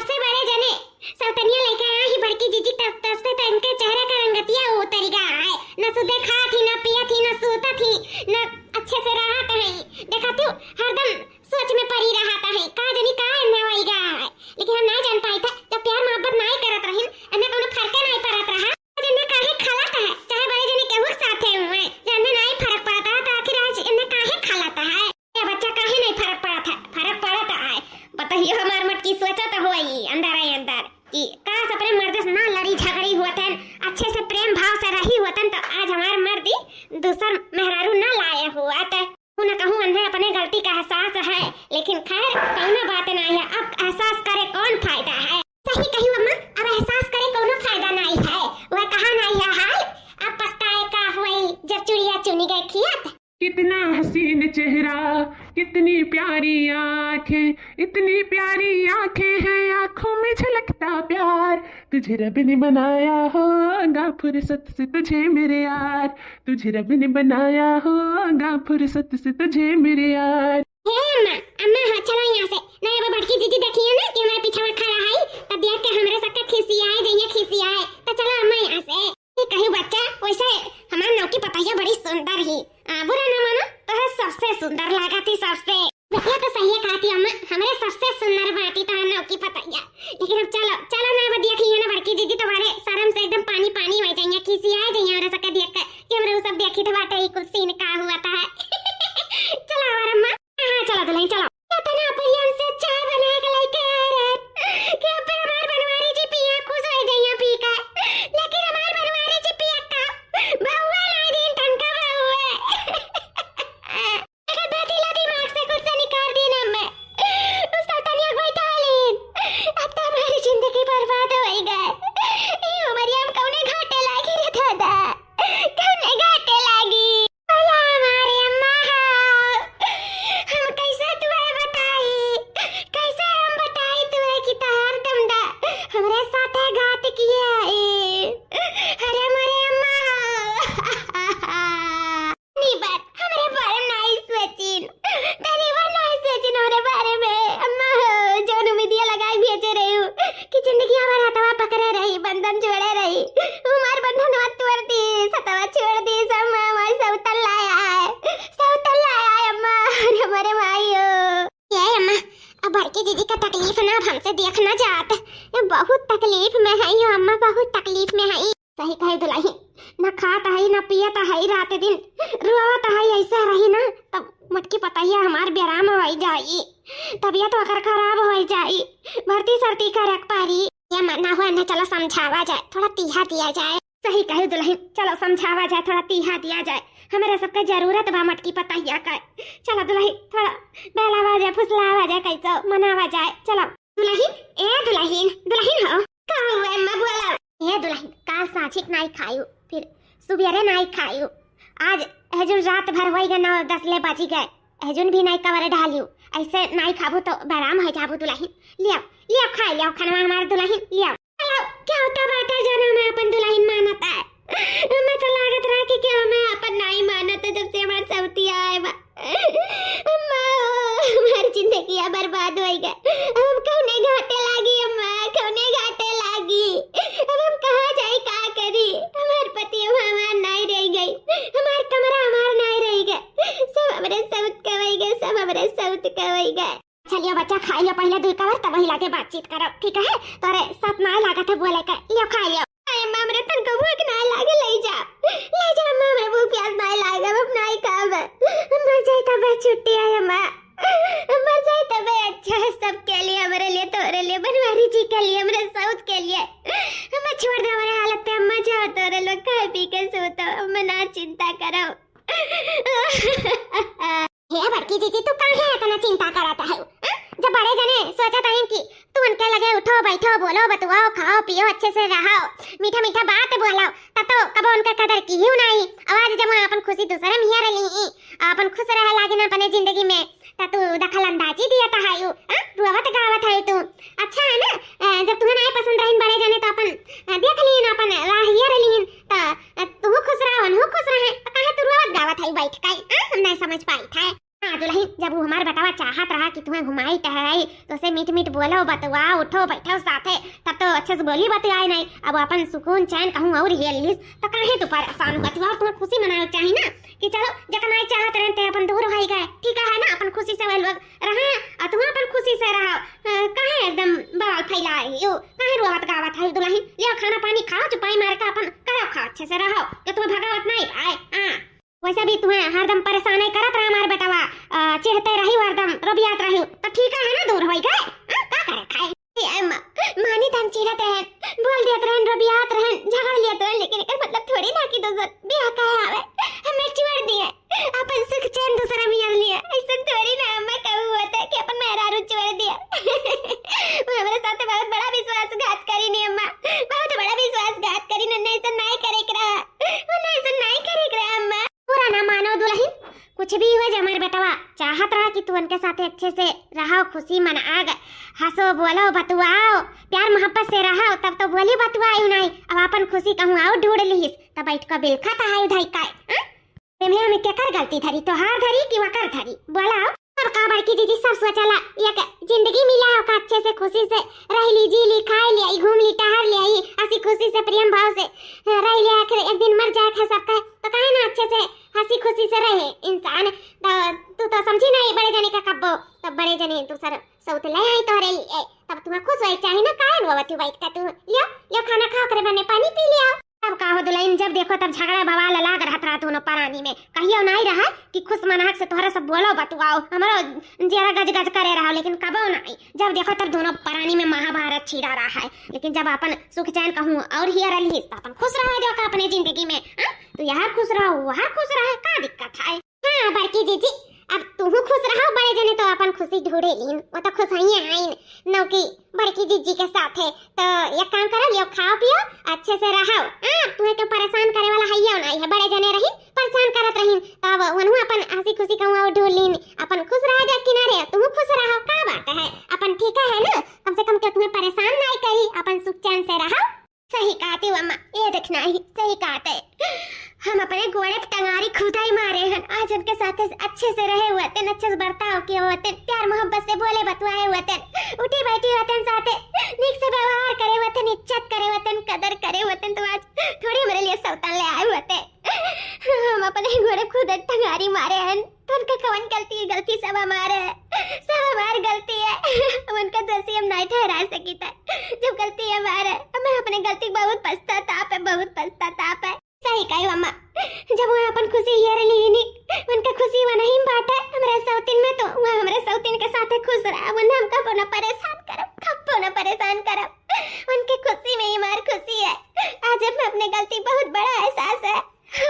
से बड़े जने सौतनिया लेके आया ही बड़की जीजी तब से तो इनके चेहरे का रंगतिया वो तरीका है न सुधे खा थी न पिया थी न सोता थी न अच्छे से रहा है। देखा तू हरदम सोच में पड़ी रहा है का जनी का नवाईगा है लेकिन हम नहीं जान पाई था जब प्यार मोहब्बत नहीं करत रहिन एने कोनो फर्क नहीं पड़त रहा जने काहे खलाता है चाहे बड़े जने केहू साथे हुए जने नहीं फर्क पड़ता है तो आखिर आज इन्हें काहे खलाता है ये बच्चा काहे नहीं फर्क पड़ता है बताइए हमार मटकी सोचा तो होई अंदर कि काश अपने मर्द से ना लड़ी झगड़ी होतन अच्छे से प्रेम भाव से रही होतन तो आज हमार मर्दी दूसर मेहरारू ना लाए हुआ तो न कहूँ अंधे अपने गलती का एहसास है लेकिन खैर कौनो बात नहीं है। अब एहसास करे कौन फायदा है सही कही अम्मा अब एहसास करे कौनो फायदा नहीं है वह कहा नहीं है हाल अब पछताए का हुई जब चिड़िया चुनी गई खियत। कितना हसीन चेहरा कितनी प्यारी आंखें इतनी प्यारी आंखें हैं आंखों में झलकता प्यार तुझे रब ने बनाया होगा फुर्सत से तुझे मेरे यार तुझे रब ने बनाया होगा फुर्सत से तुझे मेरे यार। अम्मा हाँ चलो यहाँ से नहीं अब बड़की जीजी देखिए ना कि हमारे पीछे में खड़ा है तब देख के हमारे सबका खिसी आए तो चलो अम्मा यहाँ से कहीं बच्चा वैसे हमारे नौकी पताइया बड़ी सुंदर ही बुरा ना मानो तो सबसे सुंदर लगा थी सबसे ये तो सही है कहती अम्मा हमारे सबसे सुंदर बाती तो नौकी पताइया लेकिन अब चलो ना बदिया खिया ना बड़की दीदी तुम्हारे शर्म से एकदम पानी हो जाएंगे खिसी आ जाएंगे हमारे सबका देख कर कि हमरे सब देखी तो बाटे ही कुछ सीन का हुआ था चलो हमारा अम्मा हाँ चलो दुल्हन चलो तना परियन से चाय बना के लेके आ रहे कि अब हमार बनवारी जी पिया खुश हो जाइए पी का लेकिन हमार बनवारी जी पिया का बहुआ लाई दिन टंका बहुआ अगर बेटी ला दिमाग से कुछ निकाल दी ना मैं उसका तनिया बैठा लेन अब तो हमारी जिंदगी बर्बाद हो गई ये उमरिया हम कौने घाटे लागी रे दादा कौने घाटे लागी अला हमारे अम्मा हम कैसे तुम्हें कैसे हम बताई तुम्हें कि तहार दमदा हमरे साथे घात किया अरे हमारे अम्मा नहीं बात हमारे बारे में नहीं सोचिन तेरी बात नहीं सोचिन हमारे बारे में अम्मा जो उम्मीदियां लगाई भेजे रही हूँ कि जिंदगी हमारे हथवा पकड़े रही बंधन जोड़े रही हमारे बंधन मत तोड़ दी सतवा छोड़ दी सब हमारे सौतन लाया है अम्मा अरे हमारे भाइयों ये अम्मा अब बड़की दीदी का तकलीफ ना अब हमसे देखना चाहता ये बहुत तकलीफ में है ये अम्मा बहुत तकलीफ में है सही कहे दुल्हन न खाता है न पियता है रात दिन रोता है ऐसा रही ना तब मटकी पताइया हमार बेराम हो जाई तबीयत अगर खराब हो जाई भर्ती सर्दी का रख पारी ये मना हुआ ना चलो समझावा जाए थोड़ा तीहा दिया जाए सही कहे दुल्हन चलो समझावा जाए थोड़ा तीहा दिया जाए हमारे सबका जरूरत बा मटकी पताइया का चलो दुल्हन थोड़ा बहलावा जाए फुसलावा जाए कैसे मनावा जाए चलो दुल्हन हो का हुआ अम्मा बोला ये दुल्हन काल साँझिक नहीं खायू फिर सुबेरे नहीं खायू आज हजून रात भर होई गए 9-10 ले बजी गए हजून भी नहीं कवर डालियो ऐसे नहीं खाबू तो बराम हो जाबू दुल्हन लिया खा लिया खाना हमारे दुल्हन लिया क्या होता बात है जाना मैं अपन दुल्हन मानता है मैं तो लागत रहा कि क्या मैं अपन नहीं मानता जब से हमारे सौती आए बा अम्मा हमारी जिंदगी बर्बाद हो गई अब कौने घाटे लागी अम्मा कौने घाटे लागी अब हम कहाँ जाए का करी हमारे पति हमार नहीं रह गई हमार कमरा हमार नहीं रह गए सब हमारे सौत कवई गए सब हमारे सौत कवई गए चलिए बच्चा खा लियो पहले दूध कवर तब ही लाके बातचीत करो ठीक है तोरे साथ ना लगा था बोले का लियो खा लियो अम्मा हमरे तन को भूख ना लागे ले जा अम्मा हमरे भूख प्यास ना लागे अब नहीं खाब मर जाए तब छुट्टी है अम्मा मर जाए तब अच्छा है सबके लिए हमारे लिए तोरे लिए बनवारी जी के लिए हमारे साउथ के लिए अम्मा छोड़ दो हमारे हालत पे अम्मा जाओ तोरे लोग खा पी के सोतो अम्मा ना चिंता करो हे बड़की जीजी तू कहाँ है इतना चिंता कराता है जब बड़े जने सोचा था कि तू उनके लगे उठो बैठो बोलो बतुआओ खाओ पियो अच्छे से रहो मीठा मीठा बात बोलाओ तब तो कब उनका कदर की ही नहीं आवाज जब अपन खुशी दूसरे में ही रही अपन खुश रहे लागे ना अपने जिंदगी में तू दखल अंदाजी दिया था हायू रोवत गावत है चाहत रहा कि तुम्हें घुमाई टहराई तो उसे मीठ मीठ बोलो बतवाओ उठो बैठो साथे, तब तो अच्छे से बोली बतवाए नहीं। अब अपन सुकून चैन कहूँ और ये लिस तो काहे तू परेशान हुआ, तू और तुम्हें खुशी मनाना चाहिए ना कि चलो जखन आई चाहत रहते अपन दूर हो गए, ठीक है ना, अपन खुशी से वह लोग रहे और तुम अपन खुशी से रहो। काहे एकदम बवाल फैलाए यो, काहे रोवत गावत है दुल्हन, लियो खाना पानी खाओ चुपाई मार के अपन करो खा अच्छे से रहो, कि तुम्हें भगावत नहीं पाए। वैसे भी तुम्हें हरदम परेशान करत रहा हमारे बेटवा, चिढ़ते रही हरदम रोबियात रही तो ठीक है ना, दूर हो गए का करे खाए मानी तन चिढ़त रहन, बोल दियत रहन, रोबियात रहन, झगड़ लियत रहन, लेकिन एकर मतलब थोड़ी ना कि दूसर ब्याह कहे आवे हमें छोड़ दिए अपन सुख चैन दूसरा मियां लिए, ऐसा थोड़ी ना मैं कहूं होता कि अपन मेहरारू छोड़ दिया। वो हमारे साथ बहुत बड़ा विश्वासघात करी नी अम्मा, बहुत बड़ा विश्वासघात करी, न ऐसा नहीं करे करा, वो ऐसा नहीं करे करा अम्मा। पूरा ना मानो दुल्हन, कुछ भी हो जाए हमारे बेटवा चाहत रहा कि तू उनके साथ अच्छे से रहो, खुशी मना गए, हंसो बोलो बतुआओ, प्यार मोहब्बत से रहो, तब तो बोली बतुआई नहीं। अब अपन खुशी कहूँ आओ ढूंढ लीस तब बैठ कर बिल खाता है उधाई का प्रेमिया में क्या कर गलती धरी, तो हार धरी कि वकर धरी बोला। और का बड़की दीदी सब सोचला ये जिंदगी मिला है अच्छे से खुशी से रह ली, जी ली, खाई ली, घूम ली, टहर ली, हंसी खुशी से प्रेम भाव से रह लिया, आखिर एक दिन मर जाए सबका तो कहे ना अच्छे से हंसी खुशी से रहे इंसान। तू तो समझी नहीं बड़े जने का कब्बो, तब बड़े जने दूसर सौत ले आई तोरे लिए, तब तुम्हें खुश होई चाहिए ना, काहे रोवत तू बैठ के, तू लियो खाना खा कर बने पानी पी लिया। अब का हो दुल्हन, जब देखो तब झगड़ा बवाल लाग रहत रहा दोनों परानी में, कहियो नहीं रहा कि खुश मनाहक से तोहरा सब बोलो बतुआओ, हमारा जरा गज गज करे रहो, लेकिन कबो नहीं, जब देखो तब दोनों परानी में महाभारत छिड़ा रहा है। लेकिन जब अपन सुख चैन कहूँ और ही रही तो अपन खुश रहे जो का अपने जिंदगी में, तो यहाँ खुश रहो वहाँ खुश रहे, का दिक्कत है। हाँ बड़की दीदी, अब तुम खुश रहो, बड़े जने तो अपन खुशी ढूंढे लीन, वो तो खुश ही आइन नौकी बड़की जीजी के साथ है, तो एक काम करो, लियो खाओ पियो अच्छे से रहो, तुम्हें तो परेशान करे वाला है या नहीं है, बड़े जने रही परेशान करत रही, तब वनु अपन हंसी खुशी कहूँ और ढूंढ लीन, अपन खुश रह जा किनारे, तुम खुश रहो, का बात है, अपन ठीक है ना, कम से कम तो तुम्हें परेशान नहीं करी, अपन सुख चैन से रहो। सही कहती अम्मा, ये देखना ही सही कहते, हम अपने घोड़े की टंगारी खुदा ही मारे हैं, आज उनके साथ अच्छे से रहे हुए थे, अच्छे से बर्ताव किए हुए थे, प्यार मोहब्बत से बोले बतवाए हुए थे, उठी बैठी हुए थे साथे, ठीक से व्यवहार करे हुए थे, इज्जत करे हुए थे, कदर करे हुए थे, तो आज थोड़ी मेरे लिए सौतन ले आए हुए थे। हम अपने घोड़े खुद टंगारी मारे हैं, तो उनका कौन गलती है, गलती सब हमारे है, सब हमारी गलती है, उनका दोषी हम नहीं ठहरा सकी था, जब गलती हमारे, हमें अपने गलती बहुत पछताताप है, बहुत पछताताप है। सही कही अम्मा, जब वो अपन खुशी हियर ली उनका खुशी वो नहीं बांटा हमारे सौतीन में, तो वो हमारे सौतीन के साथ खुश रहा, वो हम कब न परेशान करब, कब न परेशान करब, उनके खुशी में ही हमारी खुशी है। आज हम अपने गलती बहुत बड़ा एहसास है,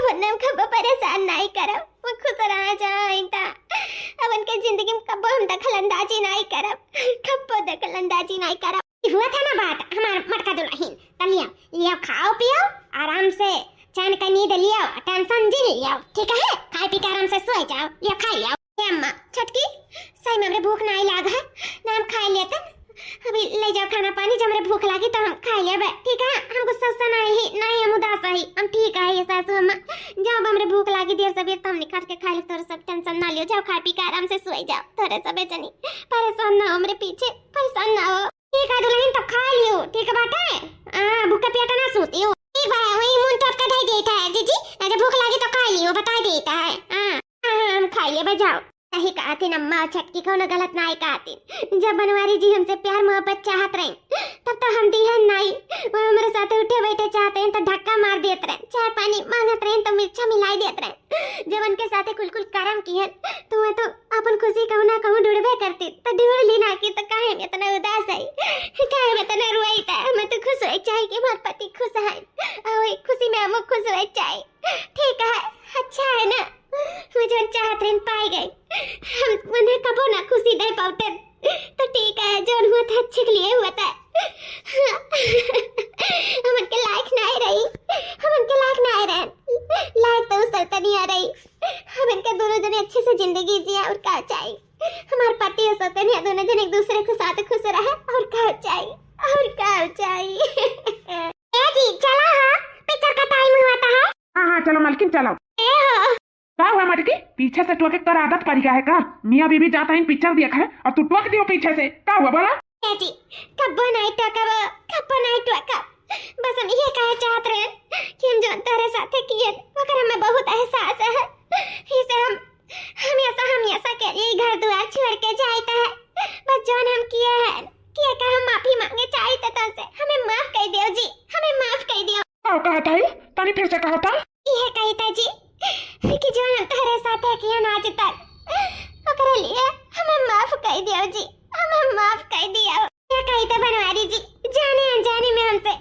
वरना हम कब परेशान नहीं करब, वो खुश रहा जाएगा, अब उनके जिंदगी में कब हम दखलंदाजी नहीं करब, कब दखलंदाजी नहीं करब। हुआ था ना बात हमार मटका दुल्हन, लिया लिया खाओ पियो आराम से, चैन का नींद लियो, टेंशन जी लियो, ठीक है, खाए पी के आराम से सो जाओ, लिया खा लियो। अम्मा छटकी सही में हमरे भूख नहीं लाग है ना, हम खा लेते, अभी ले जाओ खाना पानी, जब हमरे भूख लगी तो हम खा लेबे, ठीक है, हमको सस्ता नहीं हम उदास रही, हम ठीक है ये सासू अम्मा, जब हमरे भूख लगी देर सबेर तो हम निकाल के खा ले, तोरे सब टेंशन ना लियो, जाओ खा पी के आराम से सो जाओ, तोरे सबे जनी परेशान ना हो, हमरे पीछे परेशान ना हो, ठीक है दुल्हन, तो खा लियो, ठीक है बाटे, भूखा पेट ना सोती हो, ठीक है, वही मुंह टोट के दे देता है जीजी, जब भूख लगी तो खा लियो, बता देता है, हम खा लिए बजाओ। सही कहती अम्मा, छटकी को न गलत नहीं कहती, जब बनवारी जी हमसे प्यार मोहब्बत चाहत रहे तब तो हम दिहन नहीं, वो हमारे साथ उठे बैठे चाहते हैं तो धक्का मार देते रहे, चाय पानी मांगत रहे तो मिर्चा मिलाई देते रहे, जब उनके साथ कुल कर्म किए तो मैं तो अपन खुशी कहूँ ना कहूँ ढूंढबे करती, तो ढूंढ ली ना की, तो काहे में इतना उदास है, काहे में इतना रोई था, मैं तो खुश हो चाहिए कि हमारे पति खुश है, और खुशी में हम खुश हो चाहिए, ठीक है, अच्छा है ना, मुझे चाहत रहे पाई गई, हम उन्हें कबो ना खुशी दे पाते, तो ठीक है, जो हुआ था अच्छे के लिए हुआ था, हम उनके लायक नहीं रही, हम उनके लायक नहीं रहे, लायक तो उस तरह नहीं आ रही, हम इनके दोनों जने अच्छे से जिंदगी जिया, और क्या चाहिए, हमारे पति और सौतन है दोनों जने एक दूसरे के साथ खुश रहे, और क्या चाहिए, और क्या चाहिए। जी चला हाँ, पिक्चर का टाइम हुआ था। हाँ हाँ चलो मालकिन चलो। का हुआ मटकी? पीछे से टोके कर आदत पड़ गया है का? मियाँ बीबी जाता है पिक्चर देखा है और तू टोक दियो पीछे से, का हुआ बोला? जी कब नहीं टकब, कब नहीं टकब, बस हम ये कहे चाहते रहे कि हम जो तेरे साथ किए मगर हमें बहुत एहसास है, इसे हम ऐसा के लिए घर द्वार छोड़ के जाते हैं, बस जो हम किए हैं किए का हम माफी मांगे चाहते तो से हमें माफ कर दियो जी, हमें माफ कर दियो। का कहा था ये? तनी फिर से कहा था? ये कही था जी कि जो हम तेरे साथ किए ना आज तक ओकरे लिए हमें माफ कर दियो जी, हमें माफ कर दियो। ये कही था बनवारी जी, जाने अनजाने में हमसे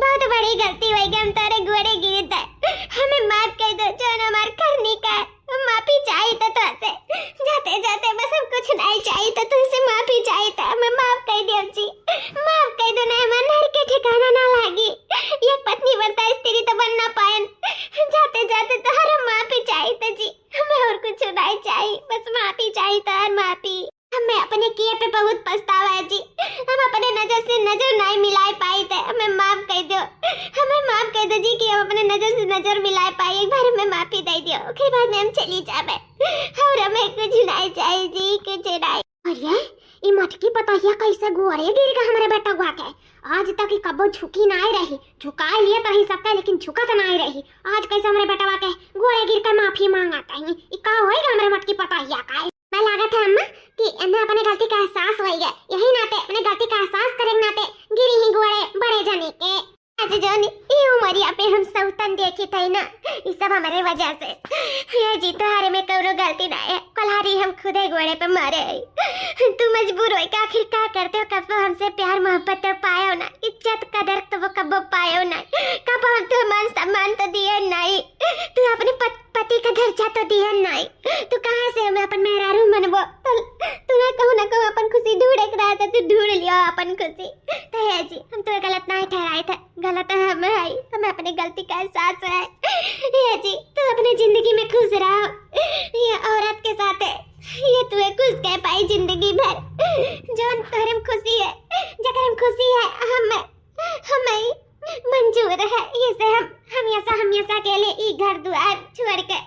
बहुत बड़ी गलती हुई कि हम तारे घोड़े गिरे थे, हमें माफ कर दो, जो हमार करने का हम माफी चाहिए था तुझसे, जाते जाते बस हम कुछ नहीं चाहिए था तुझसे माफी चाहिए था, हमें माफ कर दियो जी, माफ कर दो, नहीं मन नर के ठिकाना ना लागी, एक पत्नी बनता स्त्री तो बन ना पाए, जाते जाते तो हर माफी चाहिए था जी, हमें और कुछ नहीं चाहिए, बस माफी चाहिए था, हर माफी। हमें अपने किए पे बहुत पछतावा है जी, हम अपने नजर से नजर नहीं मिला पाए थे, हमें माफ कर दो, हमें माफ कर दो जी कि हम अपने नजर से नजर मिला पाए, एक बार हमें माफी दे दियो, उसके बाद में हम चली जावे और हमें कुछ नहीं चाहिए जी, कुछ नहीं। अरे ये मटकी बताइए कैसे गोरे गिर गया हमारे बेटा गुआ के, आज तक ही कबो झुकी नहीं रही, झुका लिया तो ही सबका लेकिन झुका तो नहीं रही, आज कैसे हमारे बेटा गुआ के गोरे गिर कर माफी मांगता है, ये का होएगा हमारे मटकी बताइए का? मैं लागत है अम्मा कि इन्हें अपने गलती का एहसास हो गया, यही नाते अपने गलती का एहसास करेंगे नाते गिरी ही गोड़े बड़े जने के आज जोनी ये उमरिया पे हम सौतन देखी थे ना, ये सब हमारे वजह से, ये जी तुम्हारे में कौनो गलती नहीं है, कलहारी हम खुदे गोड़े पे मारे, तू मजबूर हो आखिर क्या करते हो, कब हमसे प्यार मोहब्बत तो पायो ना, इज्जत कदर तो वो कब पायो ना, कब हम तो मान सम्मान तो दिए नहीं, तू अपने पति का दर्जा तो दिया नहीं, तू कहाँ से हमें अपन मेहरारू मनबो, तुम्हें कहूँ ना कहूँ अपन खुशी ढूंढ रहा था, तू ढूंढ लिया अपन खुशी, तो है जी हम तुम्हें गलत नहीं ठहराए थे, गलत है हमें अपनी गलती का एहसास है, ये जी तू अपनी जिंदगी में खुश रहो, ये औरत के साथ है, ये तुम्हें खुश कह पाई जिंदगी भर, जो तुम खुशी है, जगह हम खुशी है हमें मंजूर है, इसे हम हमेशा के लिए ई घर द्वार छोड़ के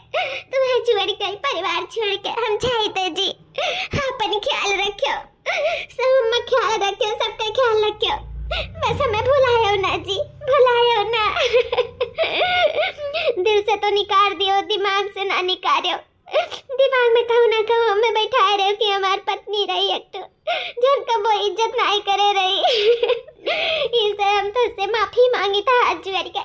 तुम्हें छोड़ के परिवार छोड़ के हम चाहते जी, अपन ख्याल रखियो, सब में ख्याल रखियो, सबका ख्याल रखियो, बस हमें भुलायो ना जी, भुलायो ना दिल से तो निकाल दियो, दिमाग से ना निकालियो, दिमाग में कहूँ ना कहूँ हमें बैठाए रहे कि हमारी पत्नी रही एक तो जन का वो इज्जत नहीं करे रही इसे हम तो से माफी मांगी था हाथ जोड़ के,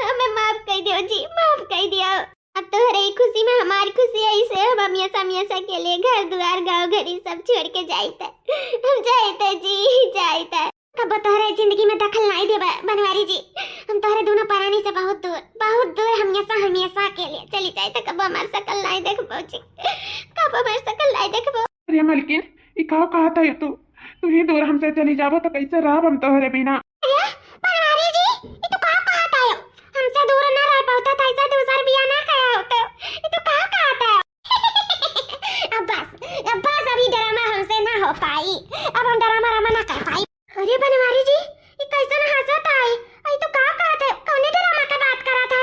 हमें माफ कर दियो जी, माफ कर दियो, अब तो हमारी खुशी में हमारी खुशी है, इसे हम हमेशा के लिए घर द्वार गाँव घड़ी सब छोड़ के जाते, हम जाते जी जाते, कब तोहरे जिंदगी में दखल नहीं दे बनवारी जी, हम तोहरे दोनों प्राणी से बहुत दूर हमेशा के लिए चली जाए, तो कब हमारी शकल नहीं देख पाओ, कब हमारी शकल नहीं देख पाओ। अरे मलकिन ये कहा था ये तू ही दूर हमसे चली जाबो तो कैसे रह हम तोहरे बिना? बनवारी जी ये तो कहा था हमसे दूर ना रह पाता था, ऐसा दूसरा बिया ना करा होता, ये तो कहा था अब बस अभी ड्रामा हमसे ना हो पाई, अब हम ड्रामा ना कर पाई। अरे बनवारी जी ये कैसे ना हंसता है, ये तो कहा था कौन ड्रामा का बात करा था?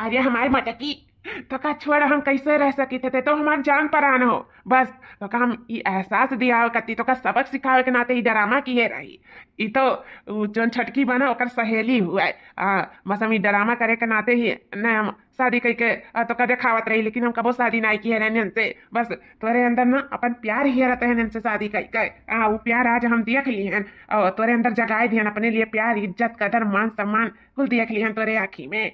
अरे हमारे मटकी तो का छोड़ हम कैसे रह सकी थे, तो हमार जान परान हो, बस तो का हम ये एहसास दिया कती तो का सबक सिखावे के नाते ही ड्रामा किए रही, ये तो जोन छटकी बना ओकर सहेली हुआ है, बस हम ये ड्रामा करे के नाते ही न हम शादी करके तो का दिखावत रही, लेकिन हम कबो शादी नहीं किए रहने से, बस तोरे अंदर ना अपन प्यार ही रहते हैं से शादी करके, वो प्यार आज हम देख लिए हैं और तोरे अंदर जगाए दिए अपने लिए प्यार इज्जत कदर मान सम्मान कुल देख लिए तोरे आँखी में,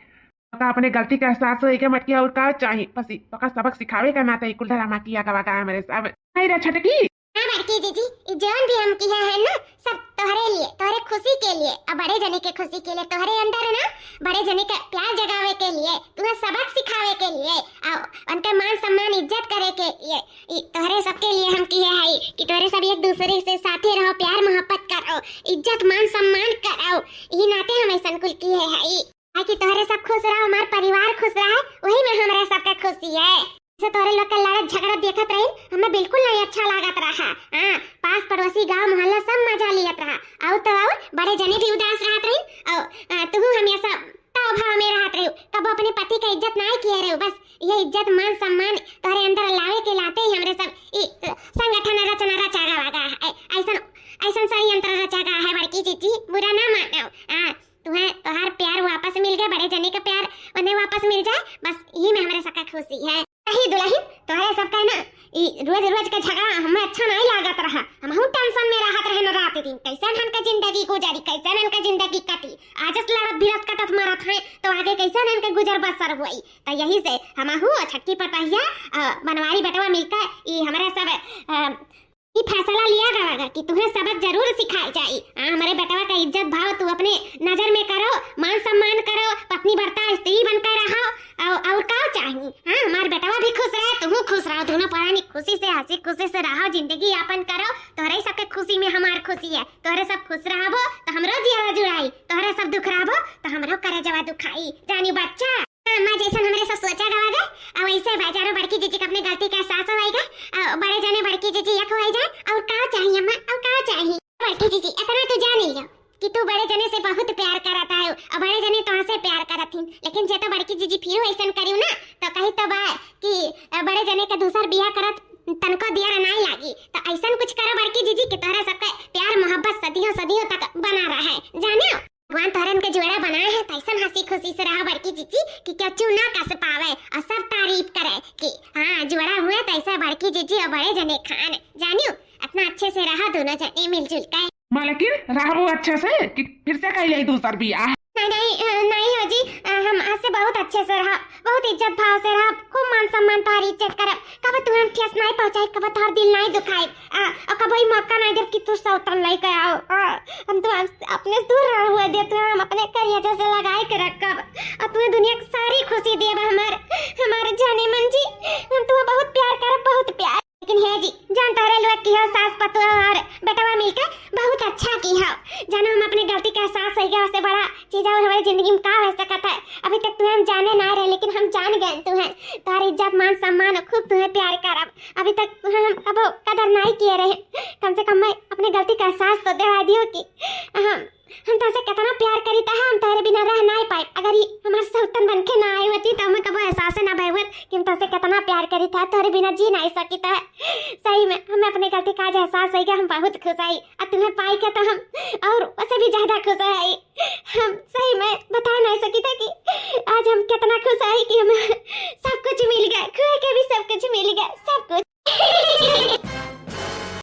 तो अपने गलती का एहसास हो मटकी और का चाहिए बस तो का सबक सिखावे का नाते कुल ड्रामा किया का वाका मेरे सब नहीं रे छटकी। हां मटकी दीदी ये जान भी हम किया है ना सब तोहरे लिए, तोहरे खुशी के लिए और बड़े जने के खुशी के लिए, तोहरे अंदर ना बड़े जने का प्यार जगावे के लिए, तुम्हें सबक सिखावे के लिए और उनका मान सम्मान इज्जत करे के लिए, तोहरे सबके लिए हम किए है कि तोहरे सब एक दूसरे से साथे रहो, प्यार मोहब्बत करो, इज्जत मान सम्मान करो, ये नाते हम ऐसा कुल किए है कि तोहरे सब खुश रहो, हमारा परिवार खुश रहे, वही में हमारे सबका खुशी है। जैसे तोहरे लोग का लड़ाई झगड़ा देखत रही हमें बिल्कुल नहीं अच्छा लागत रहा, पास पड़ोसी गांव मोहल्ला सब मजा लियत रहा, आओ तो आओ बड़े जने भी उदास रहत रही और तू हमेशा ताव भाव में रहत रही, कब अपने पति का इज्जत नहीं किए रहे, बस ये इज्जत ही अंतर रचा गया है बड़की जीजी, बुरा ना मानो। तुम्हें तोहार प्यार वापस मिल गया, बड़े जने का प्यार उन्हें वापस मिल जाए, बस यही में हमारे सबका खुशी है। ही दुल्हन तोहरे सब का ना रोज रोज का झगड़ा हमें अच्छा नहीं लागत रहा। हम टेंशन में रहत रहे न रात दिन, कैसे हन का जिंदगी गुजारी, कैसे हन का जिंदगी कटी। आज लड़त भिड़त कटत मारत है तो आगे कैसे हन का गुजर बसर हुई। तो यही से हम छठी पतहिया बनवारी बेटवा मिलकर ये हमारे सब ये फैसला लिया गया कि तुम्हें सबक जरूर सिखाई जाए। हमारे बेटवा का इज्जत भाव तू अपने नजर में करो, मान सम्मान करो, पत्नी बरता स्त्री बनकर रहो और क्या चाहिए। हमारे बेटवा भी खुश रहे, तुम खुश रहो, दोनों परानी खुशी से हंसी खुशी से रहो, जिंदगी यापन करो। तोहरे सबके खुशी में हमार खुशी है। तोहरे सब खुश रहो तो हमरो जिया जुड़ाई, तोहरे सब दुख रहो तो हमरो करे जवा दुखाई। जानी बच्चा माँ जैसा हमारे सब सोचा गवा गए और वैसे बेचारो बड़की जीजी का अपने गलती का एहसास होएगा। बड़े जने बड़की जीजी यक हो जाए और क्या चाहिए अम्मा, और क्या चाहिए बड़की जीजी। इतना तू जान लियो कि तू बड़े जने से बहुत प्यार करता है और बड़े जने तो से प्यार करत हिन, लेकिन जे तो बड़की जीजी फिर ऐसा करियो ना तो कही तो बा कि बड़े जने का दूसर बियाह करत तनको दिया नहीं लागी। तो ऐसा कुछ करो बड़की जीजी कि तोहरा सबका प्यार मोहब्बत सदियों सदियों तक बना रहे। जानियो भगवान तोहरन के जोड़ा बनाए है, तैसन हंसी खुशी से रहो बड़की जीजी कि क्यों ना कस पावे और सब तारीफ करे कि हाँ जोड़ा हुआ तैसा बड़की जीजी और बड़े जने खान। जानियो अपना अच्छे से रहा दोनों जने मिलजुल कर। लेकिन रहो अच्छे से कि फिर से कह ले दूसर बियाह। नहीं हो जी, हम आज से बहुत अच्छे से रहा, बहुत इज्जत भाव से रहा, खूब मान सम्मान तोहरी इज्जत करब। कब तुम्हें ठेस नहीं पहुंचाई, कब तोहर दिल नहीं दुखाई और कब ही मौका नहीं दे कि तू सौतन लेके आओ। हम तो अपने दूर रह हुए दे, तो हम अपने करिया जैसे लगाए के रखब और तुम्हें दुनिया की सारी खुशी देब। हमारे जाने मन जी हम तुम्हें बहुत प्यार करब, बहुत प्यार। लेकिन है जी जान तोहरे लोग की हो सास पतोह और बेटवा मिलकर बहुत अच्छा की हो। जानो हम अपनी गलती का एहसास हो गया, उससे बड़ा चीज और हमारी जिंदगी में का हो सकता है। अभी तक तुम्हें हम जाने ना रहे, लेकिन हम जान गए तुम्हें, तुम्हारी इज्जत मान सम्मान और खूब तुम्हें प्यार करब। अभी तक तुम्हें हम कबो कदर नहीं किए रहे, कम से कम मैं अपनी गलती का एहसास तो दिला दियो कि हम तुमसे कितना प्यार करी था, हम तुम्हारे बिना रह नहीं पाए। अगर ये हमारे सौतन बन के ना आई होती तो हमें कबो एहसास ना भय कि हम तुमसे कितना प्यार करी था, तुम्हारे बिना जी नहीं सकी था। सही में हमें अपने गलती का आज एहसास हो गया, हम बहुत खुश आई और तुम्हें पाई के तो हम और उससे भी ज्यादा खुश आई। हम सही में बता नहीं सकी था कि आज हम कितना खुश आई कि हमें सब कुछ मिल गया, खुए के भी सब कुछ मिल गया, सब कुछ।